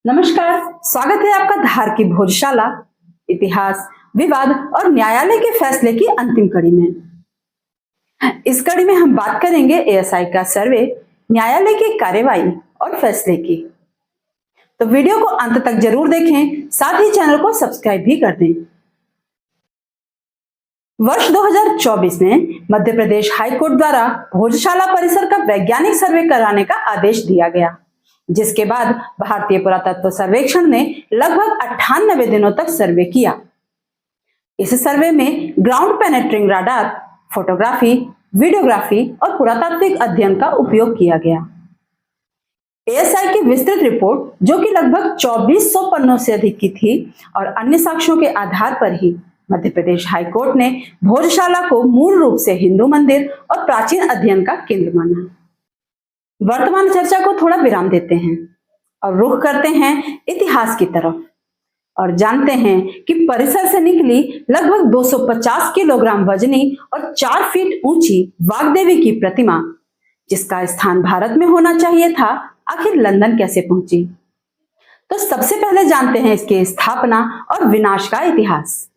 नमस्कार, स्वागत है आपका धार की भोजशाला इतिहास, विवाद और न्यायालय के फैसले की अंतिम कड़ी में। इस कड़ी में हम बात करेंगे एएसआई का सर्वे, न्यायालय की कार्यवाही और फैसले की। तो वीडियो को अंत तक जरूर देखें, साथ ही चैनल को सब्सक्राइब भी कर दें। वर्ष 2024 में मध्य प्रदेश हाईकोर्ट द्वारा भोजशाला परिसर का वैज्ञानिक सर्वे कराने का आदेश दिया गया, जिसके बाद भारतीय पुरातत्व सर्वेक्षण ने लगभग 98 दिनों तक सर्वे किया। इस सर्वे में ग्राउंड पेनेट्रिंग राडार, फोटोग्राफी, वीडियोग्राफी और पुरातात्विक अध्ययन का उपयोग किया गया। एएसआई की विस्तृत रिपोर्ट, जो कि लगभग 2400 पन्नों से अधिक की थी और अन्य साक्ष्यों के आधार पर ही मध्य प्रदेश हाईकोर्ट ने भोजशाला को मूल रूप से हिंदू मंदिर और प्राचीन अध्ययन का केंद्र माना। वर्तमान चर्चा को थोड़ा विराम देते हैं और रुख करते हैं इतिहास की तरफ और जानते हैं कि परिसर से निकली लगभग 250 किलोग्राम वजनी और 4 फीट ऊंची वाग्देवी की प्रतिमा, जिसका स्थान भारत में होना चाहिए था, आखिर लंदन कैसे पहुंची। तो सबसे पहले जानते हैं इसकी स्थापना और विनाश का इतिहास।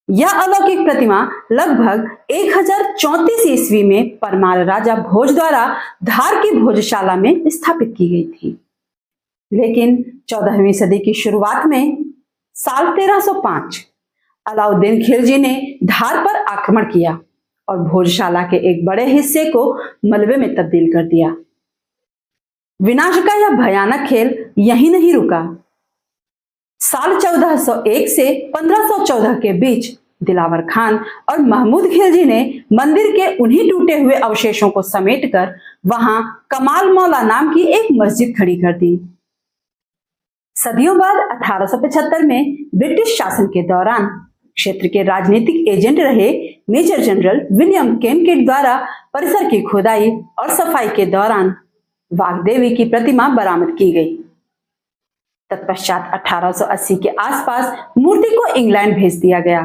यह अलौकिक प्रतिमा लगभग 1034 ईस्वी में परमार राजा भोज द्वारा धार की भोजशाला में स्थापित की गई थी। लेकिन 14वीं सदी की शुरुआत में साल 1305 अलाउद्दीन खिलजी ने धार पर आक्रमण किया और भोजशाला के एक बड़े हिस्से को मलबे में तब्दील कर दिया। विनाश का यह भयानक खेल यहीं नहीं रुका। साल 1401 से 1514 के बीच दिलावर खान और महमूद खिलजी ने मंदिर के उन्हीं टूटे हुए अवशेषों को समेटकर वहां कमाल मौला नाम की एक मस्जिद खड़ी कर दी। सदियों बाद 1875 में ब्रिटिश शासन के दौरान क्षेत्र के राजनीतिक एजेंट रहे मेजर जनरल विलियम केनकेट द्वारा परिसर की खुदाई और सफाई के दौरान वाग्देवी की प्रतिमा बरामद की गई। तत्पश्चात 1880 के आसपास मूर्ति को इंग्लैंड भेज दिया गया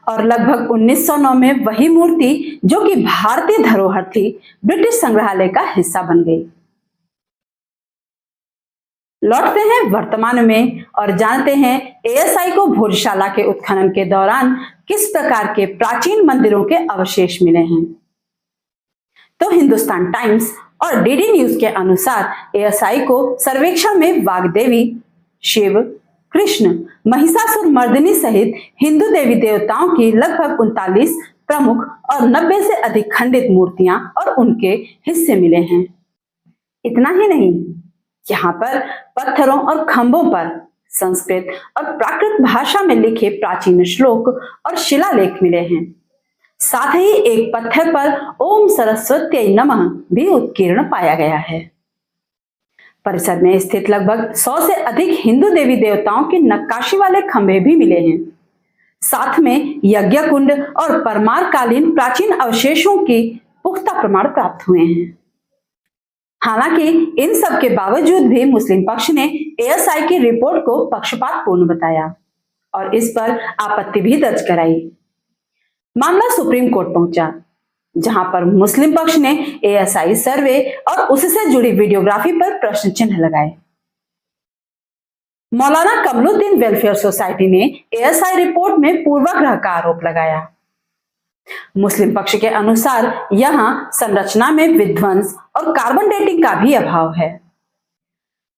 और लगभग 1909 में वही मूर्ति, जो कि भारतीय धरोहर थी, ब्रिटिश संग्रहालय का हिस्सा बन गई। लौटते हैं वर्तमान में और जानते हैं एएसआई को भोजशाला के उत्खनन के दौरान किस प्रकार के प्राचीन मंदिरों के अवशेष मिले हैं। तो हिंदुस्तान टाइम्स और डीडी न्यूज के अनुसार एएसआई को सर्वेक्षण में वाग्देवी, शिव, कृष्ण, महिषासुर मर्दिनी सहित हिंदू देवी देवताओं की लगभग 39 प्रमुख और 90 से अधिक खंडित मूर्तियां और उनके हिस्से मिले हैं। इतना ही नहीं, यहाँ पर पत्थरों और खंभों पर संस्कृत और प्राकृत भाषा में लिखे प्राचीन श्लोक और शिलालेख मिले हैं। साथ ही एक पत्थर पर ओम सरस्वत्यै नमः भी उत्कीर्ण पाया गया है। परिसर में स्थित लगभग 100 से अधिक हिंदू देवी देवताओं की नक्काशी वाले खंभे भी मिले हैं। साथ में यज्ञ कुंड और परमार कालीन प्राचीन अवशेषों की पुख्ता प्रमाण प्राप्त हुए हैं। हालांकि इन सब के बावजूद भी मुस्लिम पक्ष ने एएसआई की रिपोर्ट को पक्षपातपूर्ण बताया और इस पर आपत्ति भी दर्ज कराई। मामला सुप्रीम कोर्ट पहुंचा, जहां पर मुस्लिम पक्ष ने एएसआई सर्वे और उससे जुड़ी वीडियोग्राफी पर प्रश्न चिन्ह लगाए। मौलाना कमरुद्दीन वेलफेयर सोसाइटी ने एएसआई रिपोर्ट में पूर्वाग्रह का आरोप लगाया। मुस्लिम पक्ष के अनुसार यहां संरचना में विध्वंस और कार्बन डेटिंग का भी अभाव है।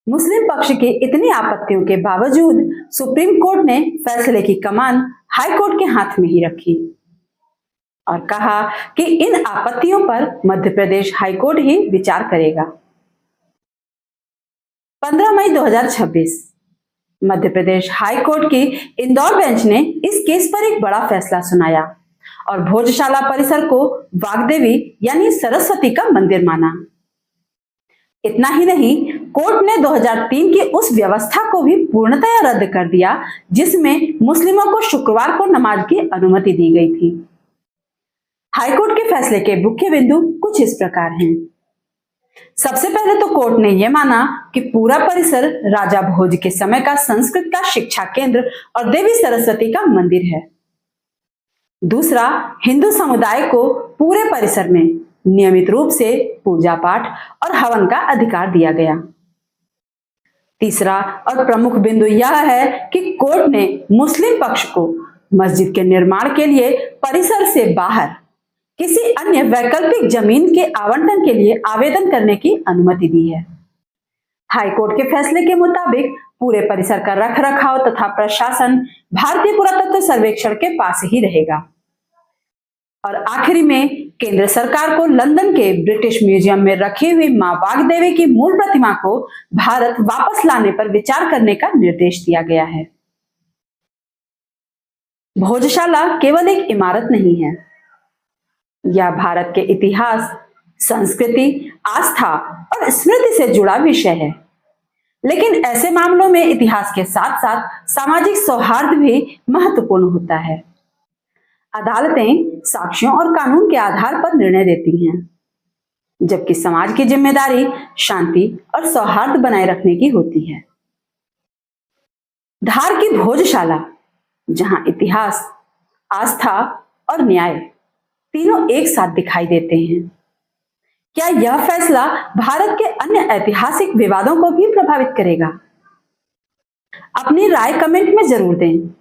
मुस्लिम पक्ष की इतनी आपत्तियों के बावजूद सुप्रीम कोर्ट ने फैसले की कमान हाई कोर्ट के हाथ में ही रखी और कहा कि इन आपत्तियों पर मध्य प्रदेश हाईकोर्ट ही विचार करेगा। 15 मई 2026 मध्य प्रदेश हाईकोर्ट की इंदौर बेंच ने इस केस पर एक बड़ा फैसला सुनाया और भोजशाला परिसर को वाग्देवी यानी सरस्वती का मंदिर माना। इतना ही नहीं, कोर्ट ने 2003 की उस व्यवस्था को भी पूर्णतया रद्द कर दिया जिसमें मुस्लिमों को शुक्रवार को नमाज की अनुमति दी गई थी। हाईकोर्ट के फैसले के मुख्य बिंदु कुछ इस प्रकार हैं। सबसे पहले तो कोर्ट ने यह माना कि पूरा परिसर राजा भोज के समय का संस्कृत का शिक्षा केंद्र और देवी सरस्वती का मंदिर है। दूसरा, हिंदू समुदाय को पूरे परिसर में नियमित रूप से पूजा पाठ और हवन का अधिकार दिया गया। तीसरा और प्रमुख बिंदु यह है कि कोर्ट ने मुस्लिम पक्ष को मस्जिद के निर्माण के लिए परिसर से बाहर किसी अन्य वैकल्पिक जमीन के आवंटन के लिए आवेदन करने की अनुमति दी है। हाईकोर्ट के फैसले के मुताबिक पूरे परिसर का रखरखाव तथा प्रशासन भारतीय पुरातत्व सर्वेक्षण के पास ही रहेगा। और आखिरी में केंद्र सरकार को लंदन के ब्रिटिश म्यूजियम में रखी हुई मां वाग्देवी की मूल प्रतिमा को भारत वापस लाने पर विचार करने का निर्देश दिया गया है। भोजशाला केवल एक इमारत नहीं है, यह भारत के इतिहास, संस्कृति, आस्था और स्मृति से जुड़ा विषय है। लेकिन ऐसे मामलों में इतिहास के साथ साथ सामाजिक सौहार्द भी महत्वपूर्ण होता है। अदालतें साक्ष्यों और कानून के आधार पर निर्णय देती हैं, जबकि समाज की जिम्मेदारी शांति और सौहार्द बनाए रखने की होती है। धार की भोजशाला, जहां इतिहास, आस्था और न्याय तीनों एक साथ दिखाई देते हैं। क्या यह फैसला भारत के अन्य ऐतिहासिक विवादों को भी प्रभावित करेगा? अपनी राय कमेंट में जरूर दें।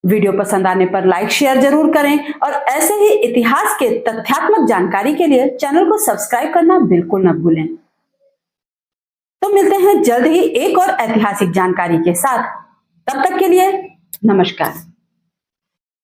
वीडियो पसंद आने पर लाइक शेयर जरूर करें और ऐसे ही इतिहास के तथ्यात्मक जानकारी के लिए चैनल को सब्सक्राइब करना बिल्कुल न भूलें। तो मिलते हैं जल्द ही एक और ऐतिहासिक जानकारी के साथ। तब तक के लिए नमस्कार।